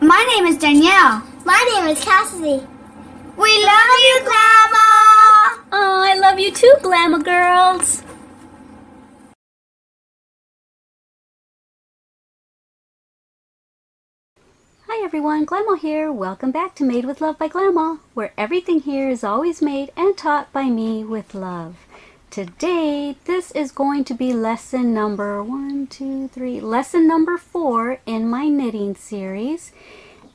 My name is Danielle. My name is Cassidy. We love you, Glama! Oh, I love you too, Glama girls. Hi everyone, Glama here. Welcome back to Made with Love by Glama, where everything here is always made and taught by me with love. Today, this is going to be lesson number lesson number 4 in my knitting series.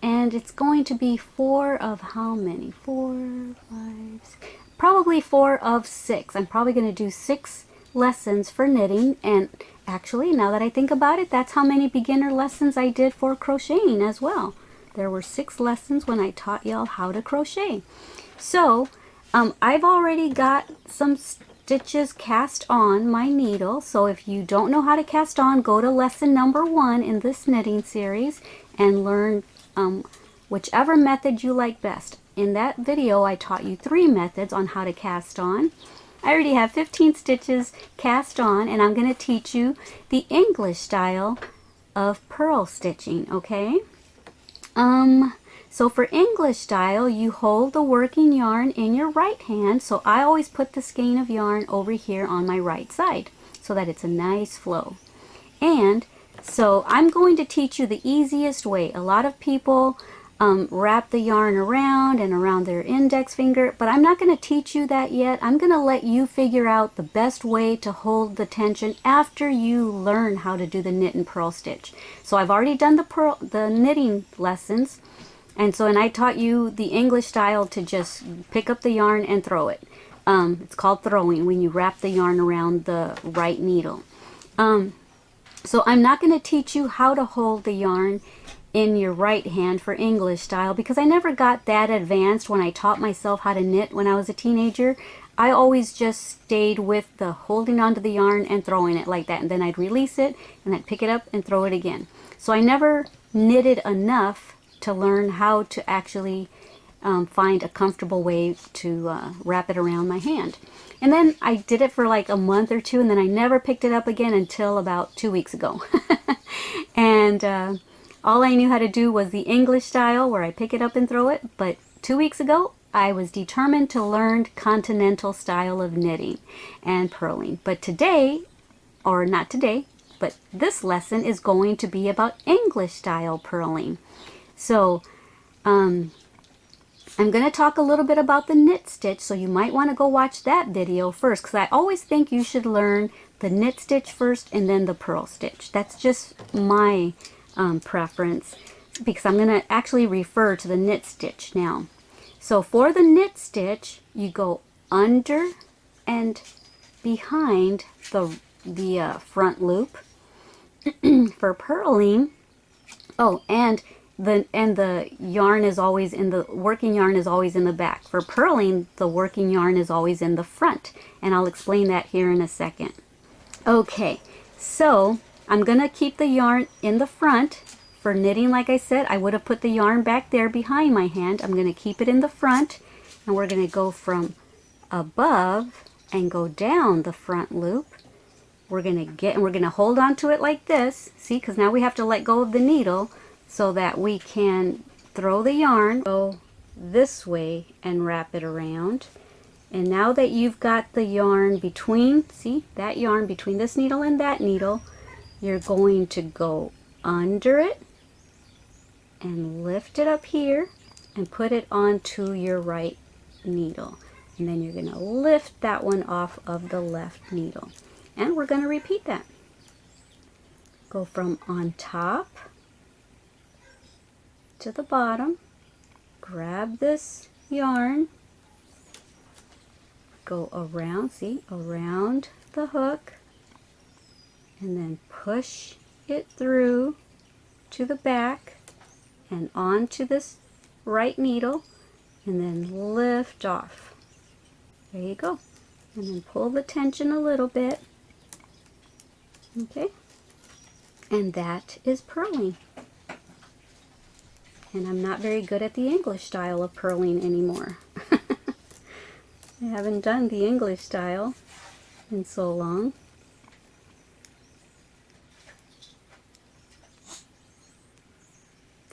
And it's going to be 4 of how many? 4, 5, 6, probably 4 of 6. I'm probably going to do 6 lessons for knitting. And actually, now that I think about it, that's how many beginner lessons I did for crocheting as well. There were 6 lessons when I taught y'all how to crochet. So, I've already got some stitches cast on my needle. So if you don't know how to cast on, go to lesson number 1 in this knitting series and learn whichever method you like best. In that video, I taught you 3 methods on how to cast on. I already have 15 stitches cast on, and I'm going to teach you the English style of purl stitching, okay? So for English style, you hold the working yarn in your right hand. So I always put the skein of yarn over here on my right side so that it's a nice flow. And so I'm going to teach you the easiest way. A lot of people wrap the yarn around and around their index finger, but I'm not going to teach you that yet. I'm going to let you figure out the best way to hold the tension after you learn how to do the knit and purl stitch. So I've already done the knitting lessons, and I taught you the English style to just pick up the yarn and throw it. It's called throwing when you wrap the yarn around the right needle. So I'm not going to teach you how to hold the yarn in your right hand for English style because I never got that advanced when I taught myself how to knit when I was a teenager. I always just stayed with the holding onto the yarn and throwing it like that, and then I'd release it and I'd pick it up and throw it again. So I never knitted enough to learn how to actually find a comfortable way to wrap it around my hand. And then I did it for like a month or 2, and then I never picked it up again until about 2 weeks ago. And all I knew how to do was the English style where I pick it up and throw it. But 2 weeks ago, I was determined to learn continental style of knitting and purling. But today, or not today, but this lesson is going to be about English style purling. So, I'm going to talk a little bit about the knit stitch, so you might want to go watch that video first, because I always think you should learn the knit stitch first and then the purl stitch. That's just my preference, because I'm going to actually refer to the knit stitch now. So for the knit stitch, you go under and behind the front loop. For purling, the yarn is always in the working yarn is always in the back. For purling, the working yarn is always in the front, and I'll explain that here in a second. Okay, so I'm gonna keep the yarn in the front. For knitting, like I said, I would have put the yarn back there behind my hand. I'm gonna keep it in the front, and we're gonna go from above and go down the front loop. We're gonna hold on to it like this. See, because now we have to let go of the needle so that we can throw the yarn, go this way and wrap it around. And now that you've got the yarn between, see, that yarn between this needle and that needle, you're going to go under it and lift it up here and put it onto your right needle. And then you're going to lift that one off of the left needle. And we're going to repeat that. Go from on top to the bottom, grab this yarn, go around, see, around the hook, and then push it through to the back and onto this right needle, and then lift off. There you go. And then pull the tension a little bit. Okay, and that is purling. And I'm not very good at the English style of purling anymore. I haven't done the English style in so long.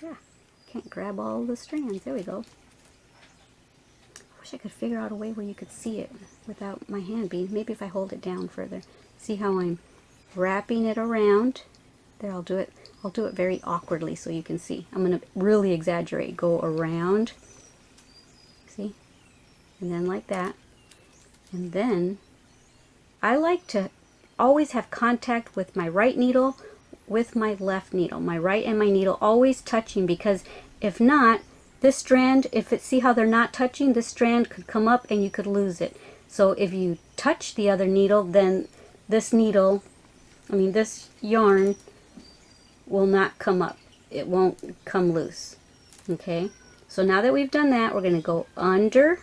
Yeah, Can't grab all the strands. There we go. I wish I could figure out a way where you could see it without my hand being. Maybe if I hold it down further. See how I'm wrapping it around? There, I'll do it. I'll do it very awkwardly so you can see. I'm going to really exaggerate. Go around. See? And then like that. And then I like to always have contact with my right needle with my left needle. My right and my needle always touching, because if not, this strand, see how they're not touching, this strand could come up and you could lose it. So if you touch the other needle, then this needle, this yarn will not come up. It won't come loose. Okay? So now that we've done that, we're going to go under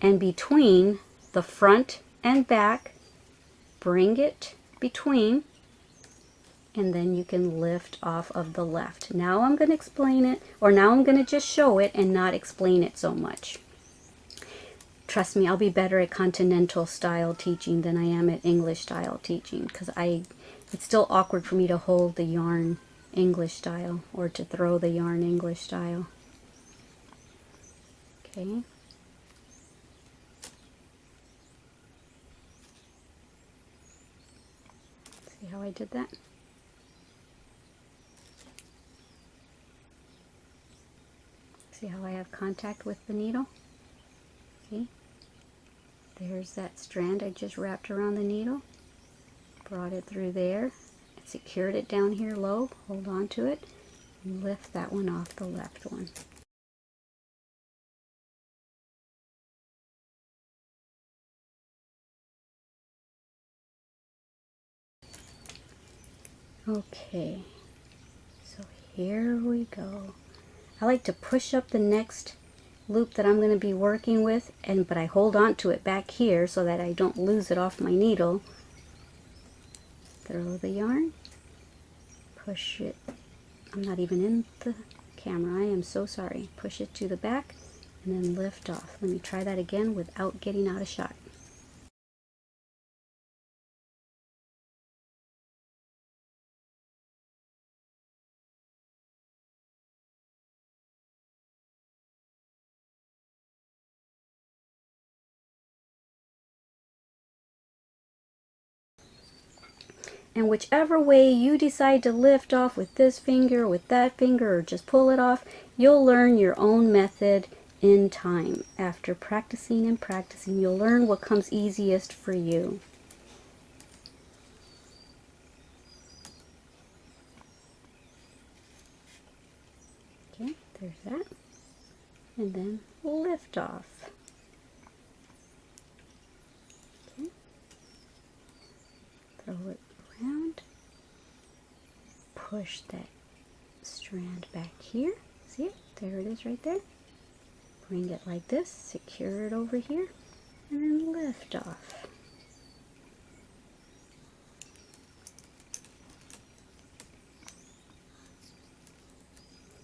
and between the front and back, bring it between, and then you can lift off of the left. Now I'm going to explain it, or now I'm going to just show it and not explain it so much. Trust me, I'll be better at continental style teaching than I am at English style teaching, because it's still awkward for me to hold the yarn English style or to throw the yarn English style. Okay. See how I did that? See how I have contact with the needle? See? There's that strand I just wrapped around the needle. Brought it through there. Secured it down here low. Hold on to it. And lift that one off the left one. Okay. So here we go. I like to push up the next loop that I'm going to be working with, but I hold on to it back here so that I don't lose it off my needle. Throw the yarn, push it. I'm not even in the camera. I am so sorry. Push it to the back and then lift off. Let me try that again without getting out of shot. And whichever way you decide to lift off, with this finger, with that finger, or just pull it off, you'll learn your own method in time. After practicing and practicing, you'll learn what comes easiest for you. Okay, there's that. And then lift off. Okay. Throw it around, push that strand back here, see it? There it is right there. Bring it like this, secure it over here, and then lift off.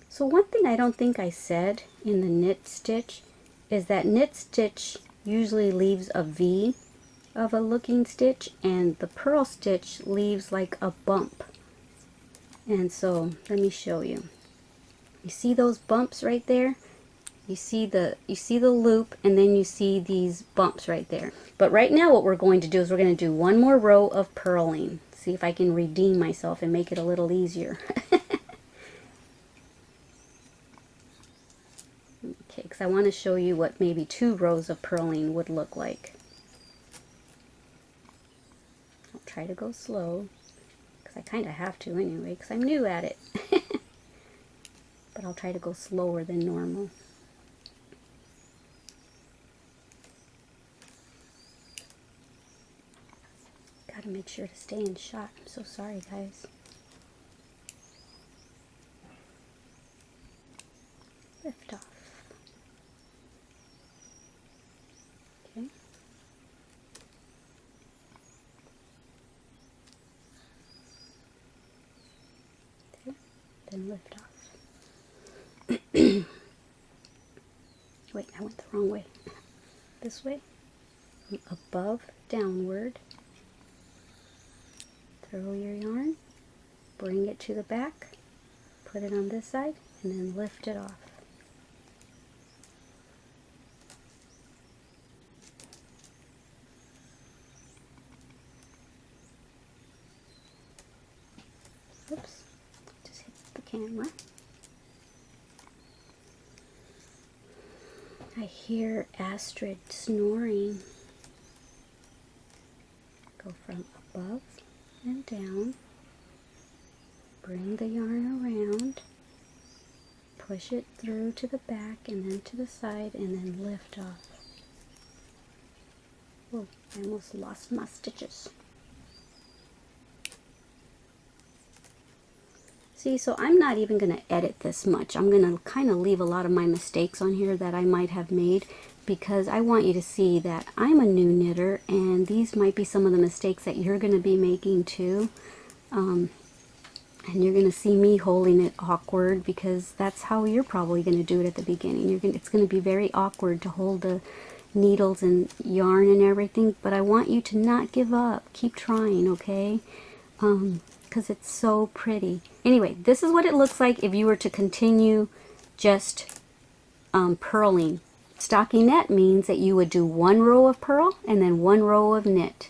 So one thing I don't think I said in the knit stitch is that knit stitch usually leaves a V of a looking stitch, and the purl stitch leaves like a bump. And so let me show you. You see those bumps right there? You see the loop, and then you see these bumps right there. But right now what we're going to do is we're going to do one more row of purling. See if I can redeem myself and make it a little easier. Okay, because I want to show you what maybe 2 rows of purling would look like. Try to go slow, because I kind of have to anyway, because I'm new at it. But I'll try to go slower than normal. Gotta make sure to stay in shot. I'm so sorry, guys. Lift off. Okay. And lift off. Wait, I went the wrong way. This way. From above downward. Throw your yarn. Bring it to the back. Put it on this side and then lift it off. Oops, just hit the camera. I hear Astrid snoring. Go from above and down. Bring the yarn around. Push it through to the back and then to the side and then lift off. Whoa, I almost lost my stitches. See, so I'm not even going to edit this much. I'm going to kind of leave a lot of my mistakes on here that I might have made because I want you to see that I'm a new knitter and these might be some of the mistakes that you're going to be making too. And you're going to see me holding it awkward because that's how you're probably going to do it at the beginning. It's going to be very awkward to hold the needles and yarn and everything, but I want you to not give up. Keep trying, okay? Because it's so pretty. Anyway, this is what it looks like if you were to continue just purling. Stockinette means that you would do one row of purl and then one row of knit.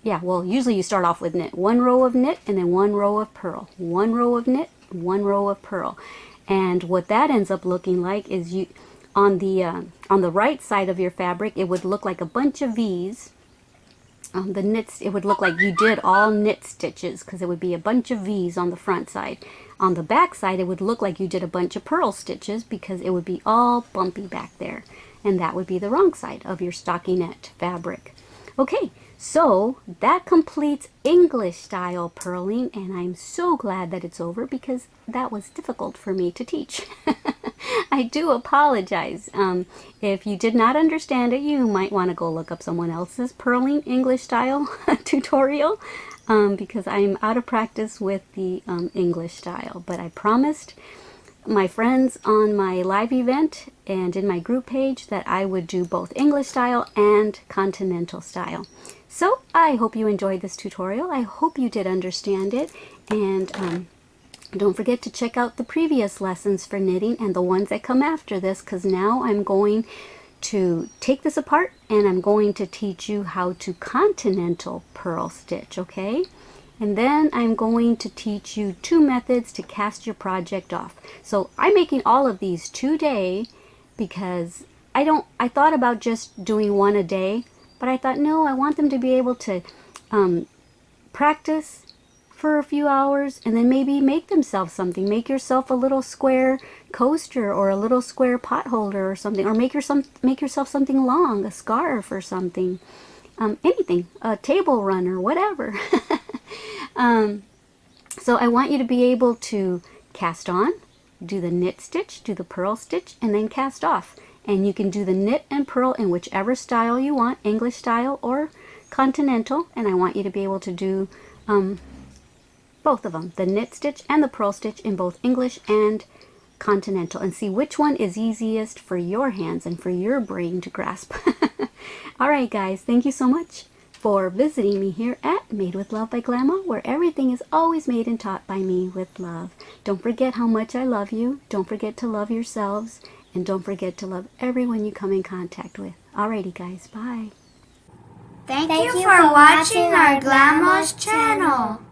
Yeah, well, usually you start off with knit. One row of knit and then one row of purl. One row of knit, one row of purl. And what that ends up looking like is you on the right side of your fabric, it would look like a bunch of V's. The knits, it would look like you did all knit stitches because it would be a bunch of V's on the front side. On the back side, it would look like you did a bunch of purl stitches because it would be all bumpy back there. And that would be the wrong side of your stockinette fabric. Okay, so that completes English style purling, and I'm so glad that it's over because that was difficult for me to teach. I do apologize. If you did not understand it, you might want to go look up someone else's purling English style tutorial because I'm out of practice with the English style. But I promised my friends on my live event and in my group page that I would do both English style and continental style. So I hope you enjoyed this tutorial. I hope you did understand it, and don't forget to check out the previous lessons for knitting and the ones that come after this, because now I'm going to take this apart and I'm going to teach you how to continental purl stitch, okay? And then I'm going to teach you 2 methods to cast your project off. So I'm making all of these today because I thought about just doing one a day, but I thought, no, I want them to be able to practice for a few hours and then maybe make themselves something. Make yourself a little square coaster or a little square pot holder or something, or make yourself something long, a scarf or something. Anything, a table runner, whatever. So I want you to be able to cast on, do the knit stitch, do the purl stitch, and then cast off. And you can do the knit and purl in whichever style you want, English style or continental. And I want you to be able to do both of them, the knit stitch and the purl stitch, in both English and continental, and see which one is easiest for your hands and for your brain to grasp. Alright guys, thank you so much for visiting me here at Made with Love by Glama, where everything is always made and taught by me with love. Don't forget how much I love you. Don't forget to love yourselves. And don't forget to love everyone you come in contact with. Alrighty guys, bye. Thank you for watching our Glama's channel.